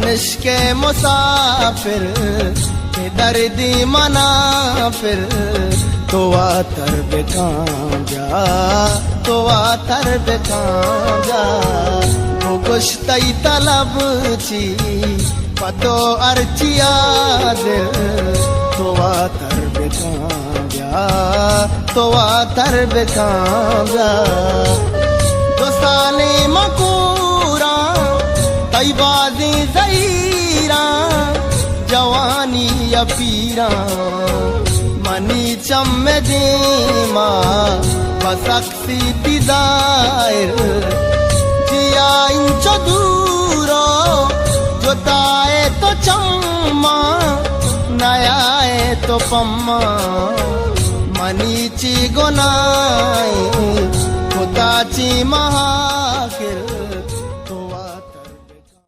के मुसाफिर के दर्दी मना फिर तो आतर बेकांजा तो आतर बेकांजा वो गुश्तई तलब ची पतो अर्चिया दिल तो आतर बेकांजा तो आतर बेकांजा दोस्ताने मकूरा तैबाजी ज़हीरा जवानी या पीरा मनी चम्मे दीमा बसक्सी दिदायर जिया इंचो दूरो जोताए तो चम्मा नयाए तो पम्मा मनी ची गोनाए खुदा ची महाकिर